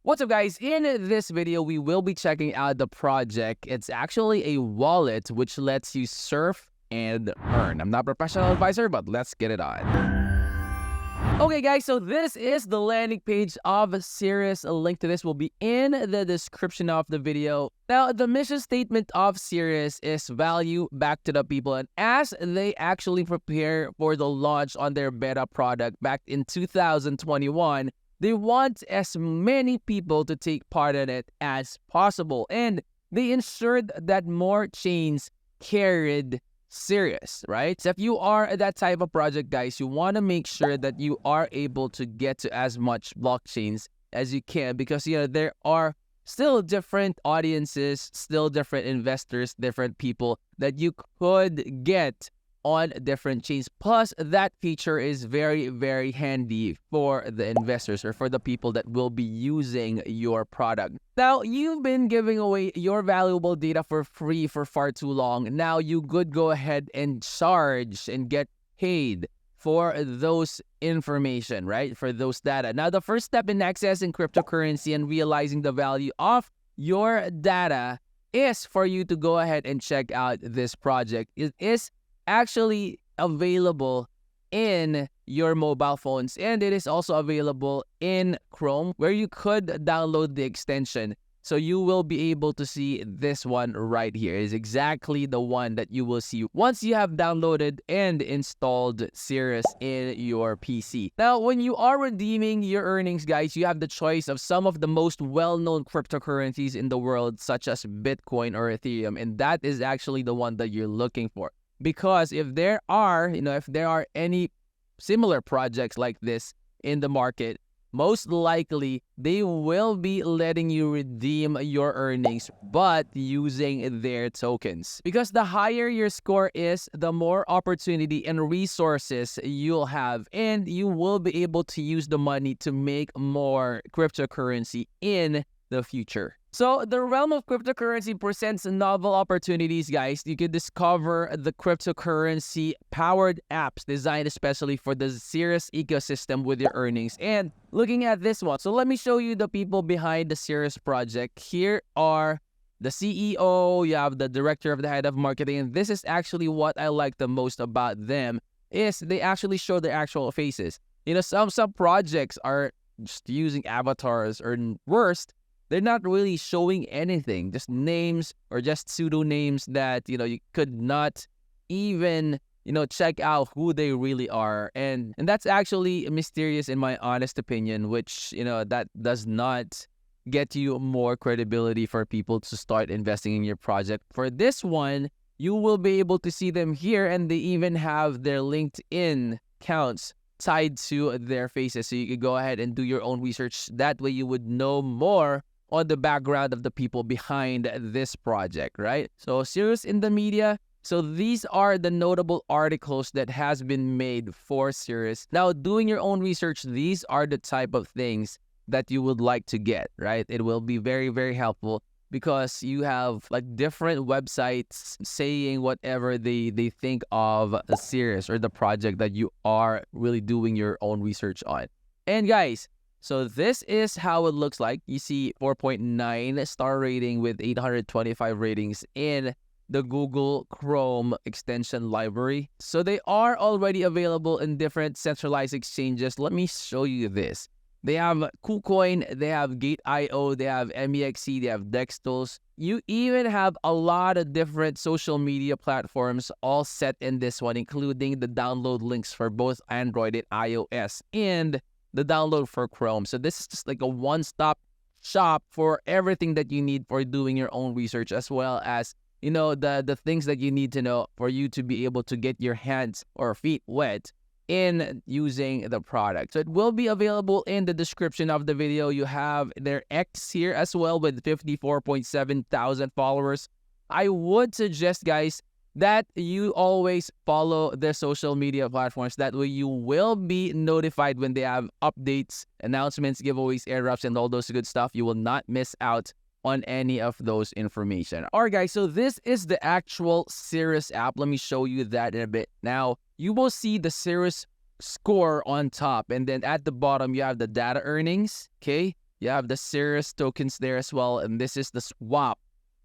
What's up, guys? In this video, we will be checking out the project. It's actually a wallet which lets you surf and earn. I'm not a professional advisor, but let's get it on. Okay, guys, so this is the landing page of Cirus. A link to this will be in the description of the video. Now, the mission statement of Cirus is value back to the people. And as they actually prepare for the launch on their beta product back in 2021, they want as many people to take part in it as possible. And they ensured that more chains carried Cirus, right? So if you are that type of project, guys, you want to make sure that you are able to get to as much blockchains as you can, because there are still different audiences, still different investors, different people that you could get on different chains. Plus, that feature is very, very handy for the investors or for the people that will be using your product. Now, you've been giving away your valuable data for free for far too long. Now, you could go ahead and charge and get paid for those information, right? For those data. Now, the first step in accessing cryptocurrency and realizing the value of your data is for you to go ahead and check out this project. It is actually available in your mobile phones, and it is also available in Chrome, where you could download the extension. So you will be able to see this one right here. It is exactly the one that you will see once you have downloaded and installed Cirus in your PC. Now, when you are redeeming your earnings, guys, you have the choice of some of the most well-known cryptocurrencies in the world, such as Bitcoin or Ethereum, and that is actually the one that you're looking for. Because if there are any similar projects like this in the market, most likely they will be letting you redeem your earnings, but using their tokens. Because the higher your score is, the more opportunity and resources you'll have, and you will be able to use the money to make more cryptocurrency in the future. So the realm of cryptocurrency presents novel opportunities, guys. You can discover the cryptocurrency powered apps designed especially for the Cirus ecosystem with your earnings. And looking at this one, so let me show you the people behind the Cirus project. Here are the CEO, you have the director of the head of marketing, and this is actually what I like the most about them, is they actually show their actual faces. Some projects are just using avatars, or worst, they're not really showing anything, just names or just pseudo names that, you could not even, check out who they really are. And that's actually mysterious in my honest opinion, which, that does not get you more credibility for people to start investing in your project. For this one, you will be able to see them here, and they even have their LinkedIn accounts tied to their faces. So you could go ahead and do your own research. That way you would know more on the background of the people behind this project, right? So Cirus in the media. So these are the notable articles that has been made for Cirus. Now, doing your own research, these are the type of things that you would like to get, right? It will be very, very helpful because you have like different websites saying whatever they think of Cirus or the project that you are really doing your own research on. And guys, so this is how it looks like. You see 4.9 star rating with 825 ratings in the Google Chrome extension library. So they are already available in different centralized exchanges. Let me show you this. They have KuCoin, they have Gate.io, they have MEXC, they have Dextools. You even have a lot of different social media platforms all set in this one, including the download links for both Android and iOS, and the download for Chrome. So this is just like a one-stop shop for everything that you need for doing your own research, as well as, the things that you need to know for you to be able to get your hands or feet wet in using the product. So it will be available in the description of the video. You have their X here as well with 54.7 thousand followers. I would suggest, guys, that you always follow their social media platforms. That way you will be notified when they have updates, announcements, giveaways, airdrops, and all those good stuff. You will not miss out on any of those information. All right, guys, so this is the actual Cirus app. Let me show you that in a bit. Now, you will see the Cirus score on top, and then at the bottom, you have the data earnings, okay? You have the Cirus tokens there as well, and this is the swap,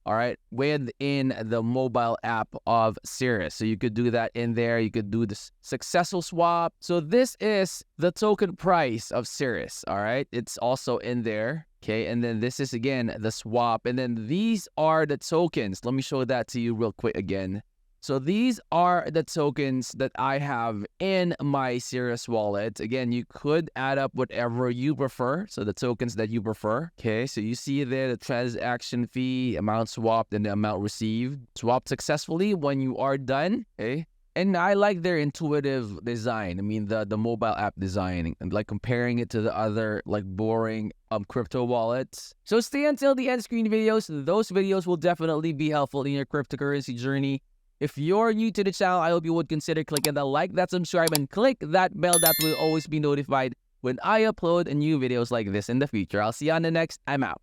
all right, within the mobile app of Cirus. So you could do that in there. You could do this successful swap. So this is the token price of Cirus, all right? It's also in there, okay? And then this is, again, the swap. And then these are the tokens. Let me show that to you real quick again. So these are the tokens that I have in my Cirus wallet. Again, you could add up whatever you prefer. So the tokens that you prefer. Okay, so you see there the transaction fee, amount swapped, and the amount received. Swapped successfully when you are done. Okay. And I like their intuitive design. I mean, the mobile app design, and like comparing it to the other like boring crypto wallets. So stay until the end screen videos. Those videos will definitely be helpful in your cryptocurrency journey. If you're new to the channel, I hope you would consider clicking the like, that subscribe, and click that bell that will always be notified when I upload new videos like this in the future. I'll see you on the next. I'm out.